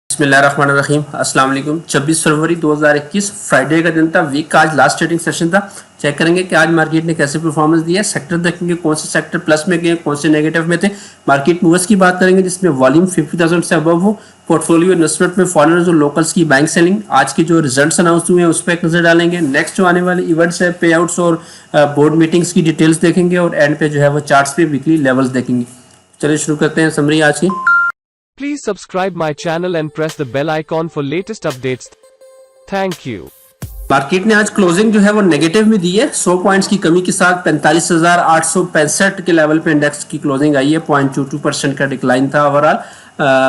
बिस्मिल्लाहिर्रहमानिर्रहीम। अस्सलाम वालेकुम। 26 फरवरी 2021 फ्राइडे का दिन था। वीक का आज लास्ट ट्रेडिंग सेशन था। चेक करेंगे कि आज मार्केट ने कैसे परफॉर्मेंस दिया। सेक्टर देखेंगे कौन से सेक्टर प्लस में गए, कौन से नेगेटिव में थे। मार्केट मूवर्स की बात करेंगे जिसमें वॉल्यूम 50,000 से अबव हो। पोर्टफोलियो इन्वेस्टमेंट में फॉरेनर्स और लोकल्स की बैंक सेलिंग। आज के जो रिजल्ट्स अनाउंस हुए हैं उस पर एक नजर डालेंगे। नेक्स्ट जो आने वाले इवेंट्स है, पे आउट्स और बोर्ड मीटिंग्स की डिटेल्स देखेंगे और एंड पे जो है वो चार्ट्स पे वीकली लेवल्स देखेंगे। चलिए शुरू करते हैं समरी आज की। Please subscribe my channel and press the bell icon for latest updates. Thank you. Market ने आज क्लोजिंग जो है वो नेगेटिव में दी है 100 पॉइंट्स की कमी के साथ 45,865 के लेवल पे इंडेक्स की क्लोजिंग आई है। 0.22% का डिक्लाइन था ओवरऑल।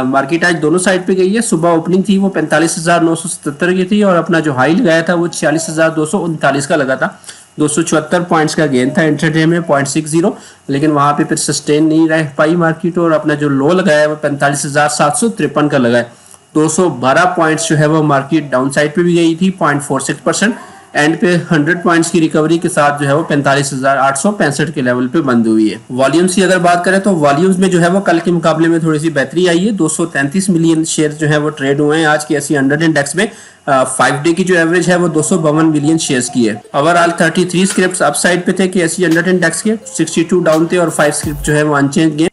मार्केट आज दोनों साइड पे गई है। सुबह ओपनिंग थी वो 45,977 की थी और अपना जो हाई लगाया था वो 46,239 का लगा था। 274 पॉइंट्स का गेन था इंट्राडे में 0.60, लेकिन वहां पे फिर सस्टेन नहीं रह पाई मार्केट और अपना जो लो लगाया वो 45,753 का लगा है। 212 पॉइंट्स जो है वो मार्केट डाउन साइड पे भी गई थी 0.46%। एंड पे 100 पॉइंट्स की रिकवरी के साथ जो है वो 45,865 के लेवल पे बंद हुई है। वॉल्यूम्स की अगर बात करें तो वॉल्यूम्स में जो है वो कल के मुकाबले में थोड़ी सी बेहतरी आई है। 233 मिलियन शेयर जो है वो ट्रेड हुए हैं आज के एसई 100 इंडेक्स में। 5 डे की जो एवरेज है वो 252 मिलियन शेयर्स की है। ओवरऑल 33 स्क्रिप्ट्स अपसाइड पे थे कि एसई 100 इंडेक्स के, 62 डाउन थे और 5 स्क्रिप्ट जो है वो अनचेंज गए।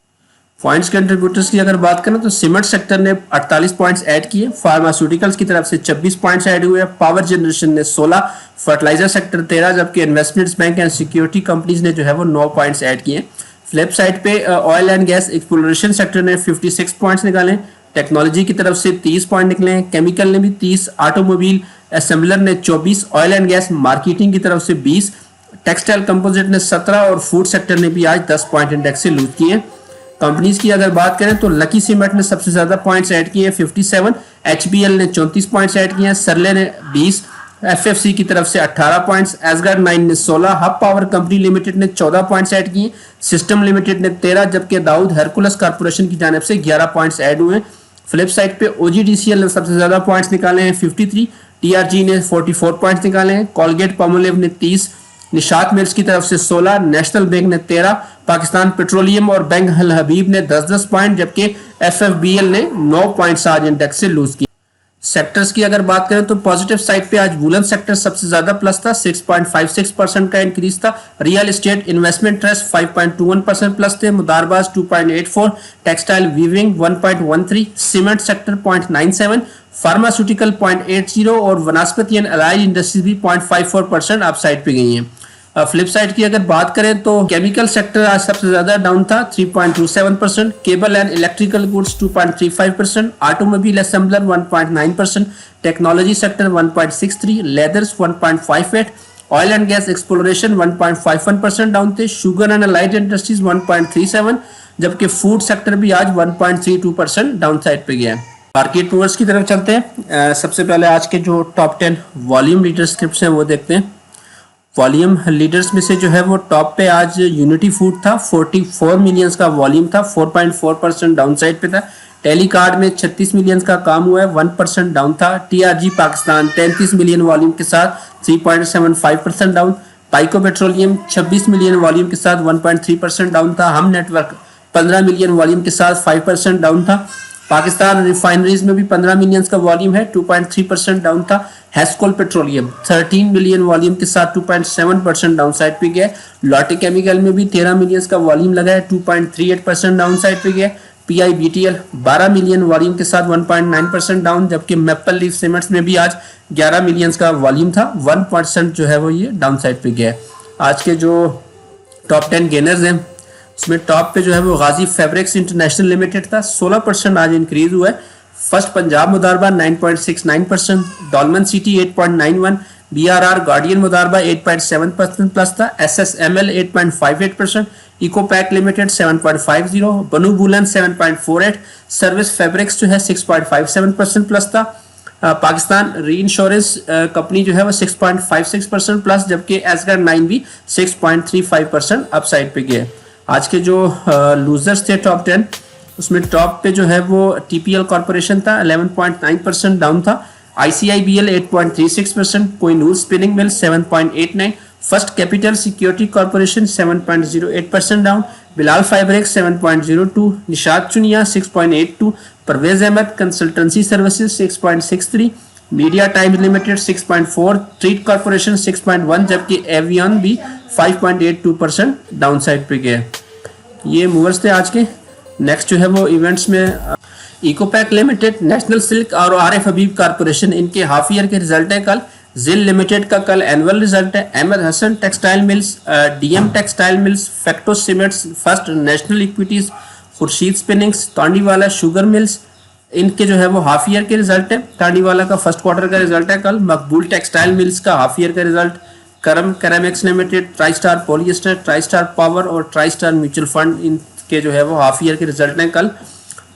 पॉइंट्स कंट्रीब्यूटर्स की अगर बात करें तो सीमेंट सेक्टर ने 48 पॉइंट्स ऐड किए, फार्मास्यूटिकल्स की तरफ से 26 पॉइंट्स ऐड हुए, पावर जनरेशन ने 16, फर्टिलाइजर सेक्टर 13, जबकि investments bank and security companies ने जो है वो 9 पॉइंट्स ऐड किए। फ्लिप साइड पे oil and gas exploration sector ने 56 पॉइंट्स निकाले, टेक्नोलॉजी की तरफ से 30 पॉइंट निकले, केमिकल ने भी 30, ऑटोमोबाइल असेंबलर ने 24, ऑयल एंड गैस मार्केटिंग की तरफ से 20, टेक्सटाइल कंपोजिट ने 17 और फूड सेक्टर ने भी आज 10 पॉइंट इंडेक्स से लूज किए। कंपनीज की अगर बात करें तो लकी सीमेंट ने सबसे ज्यादा पॉइंट्स ऐड किए 57, एचबीएल ने 34 पॉइंट्स ऐड किए, सरले ने 20, एफएफसी की तरफ से 18 पॉइंट्स, एसगार्ड 9 ने 16, हब पावर कंपनी लिमिटेड ने 14 पॉइंट्स ऐड किए, सिस्टम लिमिटेड ने 13, जबकि दाऊद हरकुलस कॉर्पोरेशन की जानिब से 11 पॉइंट्स ऐड हुए। फ्लिप साइड पे ओजीडीसीएल ने सबसे ज्यादा पॉइंट्स निकाले हैं 53, टीआरजी ने 44 पॉइंट्स निकाले हैं, कॉलगेट पामोलिव ने 30, निशात मिल्स की तरफ से 16, नेशनल बैंक ने 13, पाकिस्तान पेट्रोलियम और बैंक अल हबीब ने 10-10 पॉइंट, जबकि एफएफबीएल ने 9 पॉइंट्स आज इंडेक्स से लूज किए। सेक्टर्स की अगर बात करें तो पॉजिटिव साइड पे आज वूलन सेक्टर सबसे ज्यादा प्लस था, 6.56% का इंक्रीज था। Real estate investment trust 5.21% plus थे, मुदारबाज 2.84, textile weaving 1.13, cement sector 0.97, pharmaceutical 0.80 और वनस्पति एंड अलाइड इंडस्ट्रीज भी 0.54% अपसाइड पे गई हैं। फ्लिप साइड की अगर बात करें तो केमिकल सेक्टर आज सबसे ज्यादा डाउन था 3.27%, cable and electrical goods 2.35%, automobile assembler 1.9%, technology sector 1.63, leathers 1.58, oil and gas exploration 1.51% down थे, शुगर एंड लाइट इंडस्ट्रीज 1.37, जबकि फूड सेक्टर भी आज 1.32% डाउन साइड पे गया है। मार्केट मूवर्स की तरफ चलते हैं। सबसे पहले आज के जो टॉप 10 वॉल्यूम लीडर स्क्रिप्ट्स हैं वो देखते हैं। वॉल्यूम लीडर्स में से जो है वो टॉप पे आज यूनिटी फूड था, 44 मिलियंस का वॉल्यूम था, 4.4% डाउन साइड पे था। टेलीकार्ड में 36 मिलियंस का काम हुआ है, 1% डाउन था। टीआरजी पाकिस्तान 33 मिलियन वॉल्यूम के साथ 3.75% डाउन। पाइको पेट्रोलियम 26 मिलियन वॉल्यूम के साथ 1.3% डाउन था। हम नेटवर्क 15 मिलियन वॉल्यूम के साथ 5% डाउन था। पाकिस्तान रिफाइनरीज में भी 15 मिलियन का वॉल्यूम है, 2.3% डाउन था। हेस्कोल पेट्रोलियम 13 मिलियन वॉल्यूम के साथ 2.7% डाउन साइड पे गया। लॉटे केमिकल में भी 13 मिलियन का वॉल्यूम लगा है, 2.38% डाउन साइड पे गया। पीआईबीटीएल 12 मिलियन वॉल्यूम के साथ 1.9% डाउन, जबकि मैपल लीफ सीमेंट्स में भी आज 11 मिलियन का वॉल्यूम था, 1% जो है वो ये डाउन साइड पे गया। आज के जो टॉप 10 गेनर्स हैं उसमें टॉप पे जो है वो गाजी फैब्रिक्स इंटरनेशनल लिमिटेड था, 16% आज इंक्रीज हुआ है। First Punjab Modaraba 9.69%, Dolmen City 8.91, BRR Guardian Modaraba 8.7% plus था। एसएसएमएल 8.58%, इकोपैक लिमिटेड 7.50, बनू बुलन 7.48, सर्विस फैब्रिक्स जो है 6.57% प्लस था। पाकिस्तान री इंश्योरेंस कंपनी जो है वो 6.56% प्लस, जबकि एसगार 9 भी 6.35% अपसाइड पे गया। आज के जो लूजर्स थे टॉप 10 उसमें टॉप पे जो है वो टीपीएल कॉर्पोरेशन था, 11.9% डाउन था। ICIBL 8.36%, Kohinoor Spinning Mill 7.89, First Capital Security Corporation 7.08% down, Bilal Fibrex 7.02, Nishat Chunian 6.82, Parvez Ahmad Consultancy Services 6.63, Media Times Limited 6.4, Treet Corporation 6.1, जबकि एवियन भी 5.82% डाउन साइड पे गया। ये मूवर्स थे आज के। नेक्स्ट जो है वो इवेंट्स में इकोपैक लिमिटेड, नेशनल सिल्क और आरिफ हबीब कॉर्पोरेशन, इनके हाफ ईयर के रिजल्ट है कल। जिल लिमिटेड का कल एनुअल रिजल्ट है। Ahmad Hassan Textile Mills, DM Textile Mills, Fecto Cements, First National Equities, Khurshid Spinnings, Tandlianwala Sugar Mills, इनके जो है वो हाफ ईयर के रिजल्ट है। तांडीवाला का फर्स्ट क्वार्टर का रिजल्ट है कल। मकबूल टेक्सटाइल मिल्स का हाफ ईयर का result. Karam Ceramics Limited, Tri Star Polyester, Tri Star Power और ट्राई स्टार म्यूचुअल फंड, इनके जो है वो हाफ ईयर के रिजल्ट हैं कल।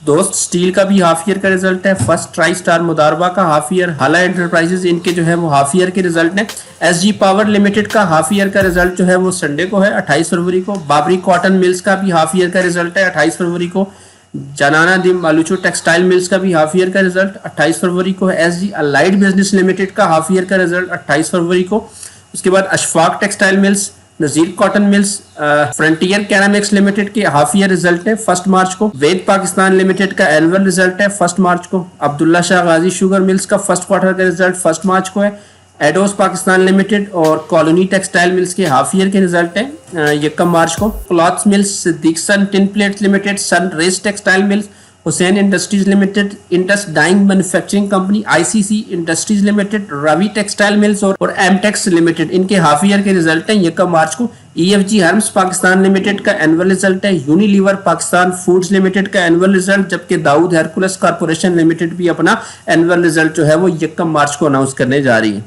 दोस्त स्टील का भी हाफ ईयर का रिजल्ट है। फर्स्ट ट्राई स्टार मुदारबा का हाफ ईयर। हाला एंटरप्राइजेज, इनके जो है वो हाफ ईयर के रिजल्ट हैं। एसजी पावर लिमिटेड का हाफ ईयर का रिजल्ट जो है वो संडे को है 28 फरवरी को। बाबरी कॉटन मिल्स का भी हाफ ईयर का रिजल्ट है 28 फरवरी को। जनाना दी मालूचो टेक्सटाइल मिल्स का भी हाफ ईयर का रिजल्ट 28 फरवरी को है। एसजी अलाइड बिजनेस लिमिटेड का हाफ ईयर का रिजल्ट 28 फरवरी को। उसके बाद अशफाक टेक्सटाइल मिल्स, नजीर कॉटन मिल्स, फ्रंटियर कैरामिक्स लिमिटेड के हाफ ईयर रिजल्ट है 1 मार्च को। वेद पाकिस्तान लिमिटेड का एनुअल रिजल्ट है 1 मार्च को। अब्दुल्ला शाह गाजी शुगर मिल्स का फर्स्ट क्वार्टर का रिजल्ट 1 मार्च को है। एडोस पाकिस्तान लिमिटेड और कॉलोनी टेक्सटाइल मिल्स के हाफ ईयर के रिजल्ट है 1 मार्च को। Cloths mills, Siddiq son tin plates limited, Sunrays Textile Mills, Hussain Industries Limited, Indus Dyeing Manufacturing Company, ICC Industries Limited, Ravi Textile Mills और एमटेक्स लिमिटेड, इनके हाफ ईयर के result हैं 1 मार्च को। ईएफजी हर्म्स पाकिस्तान लिमिटेड का एनुअल रिजल्ट है। Unilever Pakistan Foods Limited का annual result, जबकि दाऊद हेरकुलस कॉर्पोरेशन लिमिटेड भी अपना एनुअल रिजल्ट जो है वो 1 मार्च को अनाउंस करने जा रही है।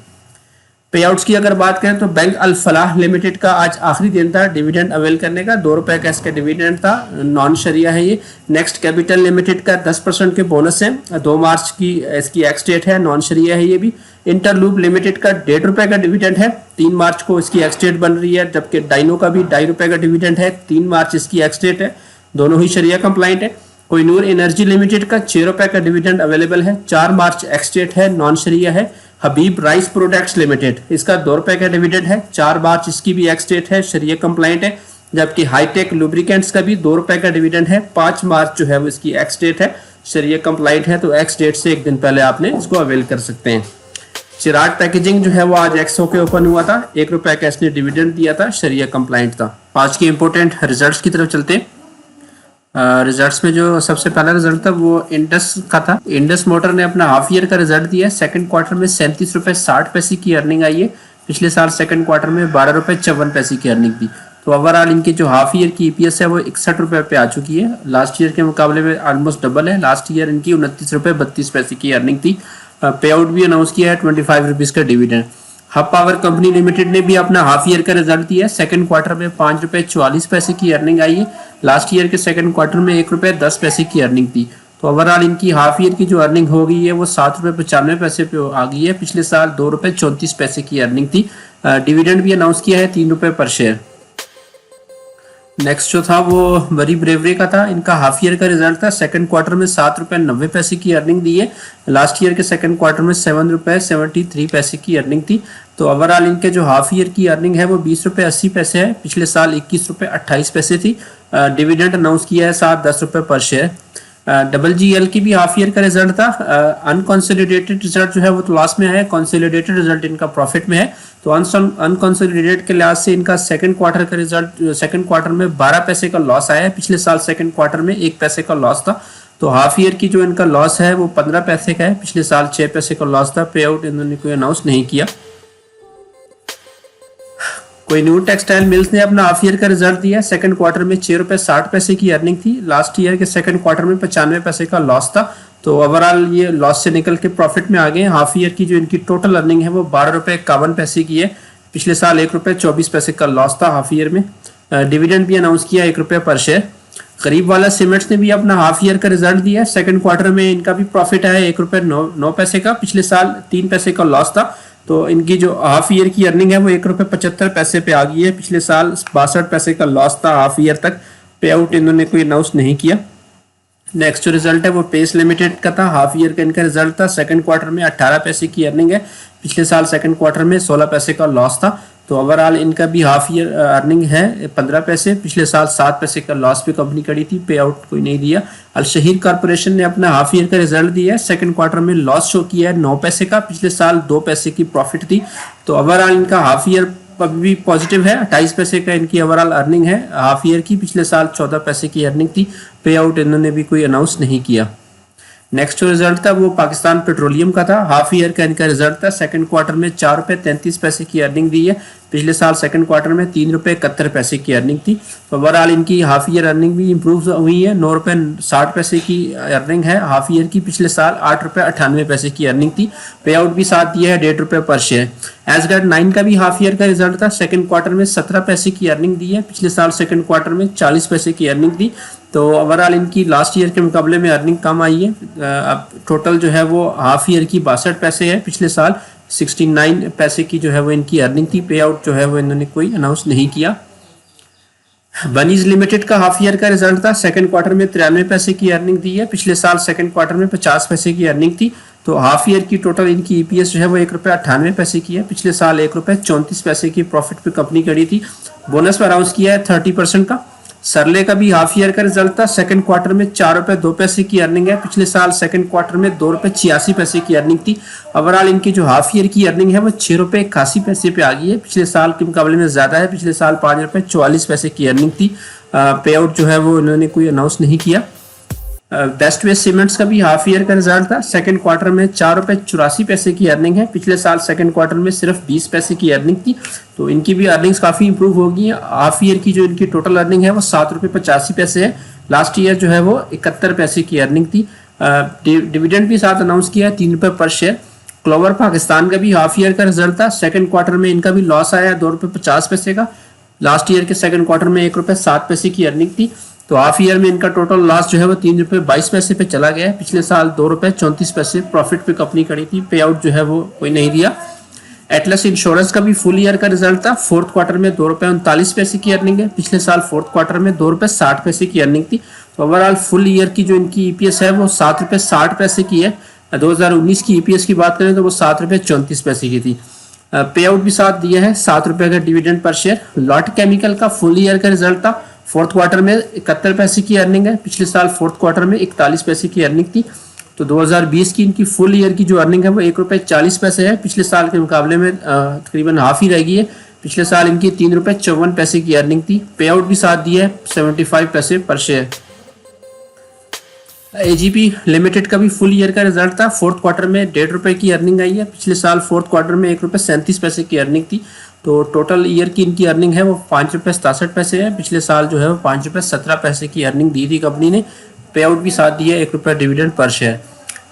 पे आउट्स की अगर बात करें तो बैंक अल फलाह लिमिटेड का आज आखिरी दिन था डिविडेंड अवेल करने का। 2 रुपए का इसका डिविडेंड था, नॉन शरिया है ये। नेक्स्ट कैपिटल लिमिटेड का 10% के बोनस है। 2 मार्च की इसकी एक्स डेट है, नॉन शरिया है ये भी। इंटरलूप लिमिटेड का 1.5 रुपए का डिविडेंड है, 3 मार्च को इसकी एक्स डेट बन रही है। जबकि डाइनो का भी 2.5 रुपए का डिविडेंड है, 3 मार्च इसकी एक्स डेट है। दोनों ही शरिया कंप्लाइंट है। कोहिनूर एनर्जी लिमिटेड का 6 रुपए का डिविडेंड अवेलेबल है, 4 मार्च एक्स डेट है, नॉन शरिया है। हबीब राइस प्रोडक्ट्स लिमिटेड, इसका 2 रुपए का डिविडेंड है, 4 मार्च इसकी भी एक्स डेट है, शरिया कंप्लाइंट है। जबकि हाईटेक लुब्रिकेंट्स का भी 2 रुपए का डिविडेंड है, 5 मार्च जो है वो इसकी एक्स डेट है, शरिया कंप्लाइंट है। तो एक्स डेट से 1 दिन पहले आपने इसको अवेल कर सकते हैं। चिराग पैकेजिंग जो है वो आज एक्सो के ओपन हुआ था, 1 रुपए का इसने डिविडेंड दिया था, शरिया कंप्लाइंट था। आज की इंपॉर्टेंट रिजल्ट्स की तरफ चलते हैं। रिजल्ट्स में जो सबसे पहला रिजल्ट था वो इंडस का था। इंडस मोटर ने अपना हाफ ईयर का रिजल्ट दिया है। सेकंड क्वार्टर में 37 रुपए 60 पैसे की अर्निंग आई है। पिछले साल सेकंड क्वार्टर में 12 रुपए 54 पैसे की अर्निंग थी। तो ओवरऑल इनकी जो हाफ ईयर की ईपीएस है वो 61 रुपए पे आ चुकी है। लास्ट ईयर के मुकाबले में ऑलमोस्ट डबल है। लास्ट ईयर इनकी 29 रुपए 32 पैसे की अर्निंग थी। पे आउट भी अनाउंस किया है 25 रुपीज का dividend. Hub power company limited ने भी अपना हाफ ईयर का रिजल्ट दिया है। सेकंड क्वार्टर में 5 रुपए 44 पैसे की अर्निंग आई है। लास्ट ईयर के सेकंड क्वार्टर में 1 रुपए 10 पैसे की अर्निंग थी। तो ओवरऑल इनकी हाफ ईयर की जो अर्निंग हो गई है वो 7 रुपए 95 पैसे पे आ गई है। पिछले साल 2 रुपए 34 पैसे की अर्निंग थी। डिविडेंड भी अनाउंस किया है 3 रुपए पर शेयर। नेक्स्ट जो था वो वरी ब्रेवरी का था। इनका हाफ ईयर का रिजल्ट था। सेकंड क्वार्टर में 7 रुपए 90 पैसे की अर्निंग दी है। लास्ट ईयर के सेकंड क्वार्टर में 7 रुपए 73 पैसे की अर्निंग थी। तो ओवरऑल इनके जो हाफ ईयर की अर्निंग है वो 20 रुपए 80 पैसे है। पिछले साल 21 रुपए 28 पैसे थी। डिविडेंड अनाउंस किया है 7-10 रुपए पर शेयर। WGL की भी हाफ ईयर का रिजल्ट था। अनकंसोलिडेटेड रिजल्ट जो है वो तो लॉस में है। कंसोलिडेटेड रिजल्ट इनका प्रॉफिट में है। तो अनकंसोलिडेटेड के लिहाज से इनका सेकंड क्वार्टर का रिजल्ट, सेकंड क्वार्टर में 12 पैसे का लॉस आया है। पिछले साल सेकंड क्वार्टर में 1 पैसे का लॉस था। तो हाफ ईयर की जो इनका लॉस है वो 15 पैसे का है। पिछले साल 6 पैसे का लॉस था। पे आउट इन्होंने कोई अनाउंस नहीं किया। कोहिनूर टेक्सटाइल मिल्स ने अपना हाफ ईयर का रिजल्ट दिया। सेकंड क्वार्टर में 6 रुपए 60 पैसे की अर्निंग थी। लास्ट ईयर के सेकंड क्वार्टर में 95 पैसे का लॉस था। तो ओवरऑल ये लॉस से निकल के प्रॉफिट में आ गए। हाफ ईयर की जो इनकी टोटल अर्निंग है वो 12 रुपए 51 पैसे की है। पिछले साल 1 रुपए 24 पैसे का लॉस था हाफ ईयर में। डिविडेंड भी अनाउंस किया 1 रुपए पर शेयर। गरीब वाला सीमेंट्स ने भी अपना हाफ ईयर का रिजल्ट दिया। सेकंड क्वार्टर में इनका भी प्रॉफिट आया 1 रुपए 9 पैसे का। पिछले साल 3 पैसे का लॉस था। तो इनकी जो हाफ ईयर की अर्निंग है वो 1 रुपए 75 पैसे पे आ गई है। पिछले साल 62 पैसे का लॉस था हाफ ईयर तक। पे आउट इन्होंने कोई अनाउंस नहीं किया। नेक्स्ट जो रिजल्ट है वो पेस लिमिटेड का था। हाफ ईयर का इनका रिजल्ट था। सेकंड क्वार्टर में 18 पैसे की अर्निंग है। पिछले साल सेकंड क्वार्टर में 16 पैसे का लॉस था। तो ओवरऑल इनका भी हाफ ईयर अर्निंग है 15 पैसे, पिछले साल 7 पैसे का लॉस पे कंपनी करी थी, पे आउट कोई नहीं दिया। अल शहीर कॉर्पोरेशन ने अपना हाफ ईयर का रिजल्ट दिया है, सेकंड क्वार्टर में लॉस शो किया है 9 पैसे का, पिछले साल 2 पैसे की प्रॉफिट थी। तो ओवरऑल इनका हाफ ईयर भी पॉजिटिव है, 28 पैसे का इनकी ओवरऑल अर्निंग है हाफ ईयर की, पिछले साल 14 पैसे की अर्निंग थी। पे आउट इन्होंने भी कोई अनाउंस नहीं किया। नेक्स्ट जो रिजल्ट था वो पाकिस्तान पेट्रोलियम का था, हाफ ईयर का इनका रिजल्ट था। सेकंड क्वार्टर में 4 रुपये 33 पैसे की अर्निंग दी है, पिछले साल सेकंड क्वार्टर में 3 रुपये 71 पैसे की अर्निंग थी। तो ओवरऑल इनकी हाफ ईयर अर्निंग भी इंप्रूव हुई है, 9 रुपये 60 पैसे की अर्निंग है हाफ ईयर की, पिछले साल 8 रुपये 98 पैसे की अर्निंग थी। पे आउट भी साथ दिया है 1.5 रुपये पर शेयर। एसगैट 9 का भी हाफ ईयर का रिजल्ट था, सेकंड क्वार्टर में 17 पैसे की अर्निंग दी है, पिछले साल सेकंड क्वार्टर में 40 पैसे की अर्निंग दी। तो ओवरऑल इनकी लास्ट ईयर के मुकाबले में अर्निंग कम आई है। अब टोटल जो है वो हाफ ईयर की 62 पैसे है, पिछले साल 69 पैसे की जो है वो इनकी अर्निंग थी। पे आउट जो है वो इन्होंने कोई अनाउंस नहीं किया। बनीज लिमिटेड का हाफ ईयर का रिजल्ट था, सेकंड क्वार्टर में 93 पैसे की अर्निंग दी है, पिछले साल सेकंड क्वार्टर में 50 पैसे की अर्निंग थी। तो हाफ ईयर की टोटल इनकी ईपीएस जो है वो 1 रुपये 98 पैसे की है, पिछले साल 1 रुपये 34 पैसे की प्रॉफिट पे कंपनी करी थी। बोनस पर अनाउंस किया है 30% का। सरले का भी हाफ ईयर का रिजल्ट था, सेकंड क्वार्टर में 4 रुपये 2 पैसे की अर्निंग है, पिछले साल सेकंड क्वार्टर में 2 रुपये 86 पैसे की अर्निंग थी। ओवरऑल इनकी जो हाफ ईयर की अर्निंग है वो 6 रुपये 81 पैसे पे आ गई है, पिछले साल के मुकाबले में ज्यादा है, पिछले साल 5 रुपये 44 पैसे की अर्निंग थी। पे आउट जो है वो इन्होंने कोई अनाउंस नहीं किया। बेस्ट वेस्ट सीमेंट्स का भी हाफ ईयर का रिजल्ट था, सेकंड क्वार्टर में 4 रुपये 84 पैसे की अर्निंग है, पिछले साल सेकंड क्वार्टर में सिर्फ 20 पैसे की अर्निंग थी। तो इनकी भी अर्निंग्स काफी इंप्रूव होगी। हाफ ईयर की जो इनकी टोटल अर्निंग है वो 7 रुपये 85 पैसे है, लास्ट ईयर जो है वो 71 पैसे की अर्निंग थी। डिविडेंड भी साथ अनाउंस किया है 3 रुपये पर शेयर। क्लोवर पाकिस्तान का भी हाफ ईयर का रिजल्ट था, सेकंड क्वार्टर में इनका भी लॉस आया 2 रुपये 50 पैसे का, लास्ट ईयर के सेकंड क्वार्टर में 1 रुपये 7 पैसे की अर्निंग थी। तो हाफ ईयर में इनका टोटल लॉस जो है वो 3 रुपये 22 पैसे पे चला गया है, पिछले साल 2 रुपये 34 पैसे प्रॉफिट पे कंपनी करी थी। पे आउट जो है वो कोई नहीं दिया। एटलस इंश्योरेंस का भी फुल ईयर का रिजल्ट था, फोर्थ क्वार्टर में 2 रुपये 39 पैसे की अर्निंग है, पिछले साल फोर्थ क्वार्टर में 2 रुपये 60 पैसे की अर्निंग थी। तो ओवरऑल फुल ईयर की जो इनकी ईपीएस है वो 7 रुपये 60 पैसे की है। 2019 की ईपीएस की बात करें तो वो 7 रुपये 34 पैसे की थी। पे आउट भी साथ दिया है 7 रुपये का dividend per share. Lot chemical का फुल ईयर का रिजल्ट था, फोर्थ क्वार्टर में 71 पैसे की अर्निंग है, पिछले साल फोर्थ क्वार्टर में 41 पैसे की अर्निंग थी। तो 2020 की इनकी फुल ईयर की जो अर्निंग है वो 1 रुपये 40 पैसे है, पिछले साल के मुकाबले में तकरीबन हाफ ही रह गई है। पिछले साल इनकी 3 रुपये 54 पैसे की अर्निंग थी। पे आउट भी साथ दिया है 75 पैसे पर शेयर। एजीपी लिमिटेड का भी फुल ईयर का रिजल्ट था, फोर्थ क्वार्टर में 1.5 रुपये की अर्निंग आई है, पिछले साल फोर्थ क्वार्टर में 1 रुपये 37 पैसे की अर्निंग थी। तो टोटल ईयर की इनकी अर्निंग है वो 5 रुपये 67 पैसे है, पिछले साल जो है वो 5 रुपये 17 पैसे की अर्निंग दी थी कंपनी ने। पे आउट भी साथ दिया 1 रुपये dividend per share.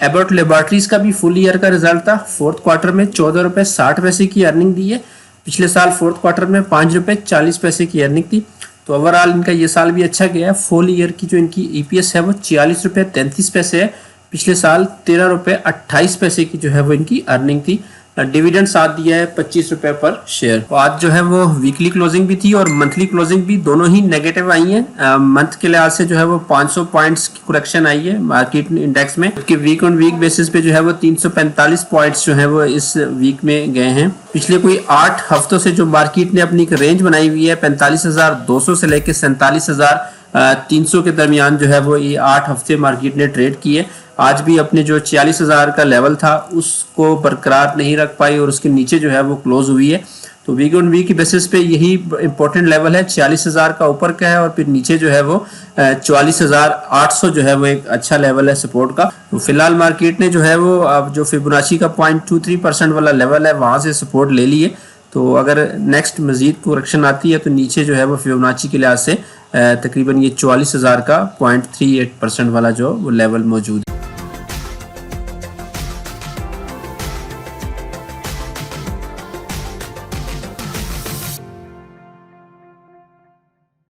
Abbott laboratories का भी फुल ईयर का रिजल्ट था, फोर्थ क्वार्टर में 14 रुपये 60 पैसे की अर्निंग दी है, पिछले साल फोर्थ क्वार्टर में 5 रुपये 40 पैसे की अर्निंग थी। तो ओवरऑल इनका ये साल भी अच्छा गया है। फुल ईयर की जो इनकी ईपीएस है वो 46 रुपये 33 पैसे है, पिछले साल 13 रुपये 28 पैसे की जो है वो इनकी अर्निंग थी। डिविडेंड साथ दिया है 25 रुपये पर शेयर। तो आज जो है वो वीकली क्लोजिंग भी थी और मंथली क्लोजिंग भी, दोनों ही नेगेटिव आई है। मंथ के लिहाज से जो है वो 500 पॉइंट्स की करेक्शन आई है मार्केट इंडेक्स में, कि वीक ऑन वीक बेसिस पे जो है वो 345 पॉइंट्स जो है वो इस वीक में गए हैं। पिछले कोई 8 हफ्तों से जो मार्केट ने अपनी एक रेंज बनाई हुई है 45,200 से लेकर 47,300 के दरमियान जो है वो ये 8 हफ्ते मार्केट ने ट्रेड किए। आज भी अपने जो 46,000 का लेवल था उसको बरकरार नहीं रख पाई और उसके नीचे जो है वो क्लोज हुई है। तो वीक ऑन वीक की बेसिस पे यही इंपॉर्टेंट लेवल है, 46,000 का ऊपर का है और फिर नीचे जो है वो 44,800 जो है वो एक अच्छा लेवल है सपोर्ट का। तो फिलहाल मार्केट ने जो है वो अब जो फिबोनाची का 0.23% वाला लेवल है वहां से सपोर्ट ले लिए। तो अगर नेक्स्ट मजीद करेक्शन आती है तो नीचे जो है वो फिबोनाची के लिहाज से तकरीबन ये 44,000 का 0.38% वाला जो वो लेवल मौजूद है।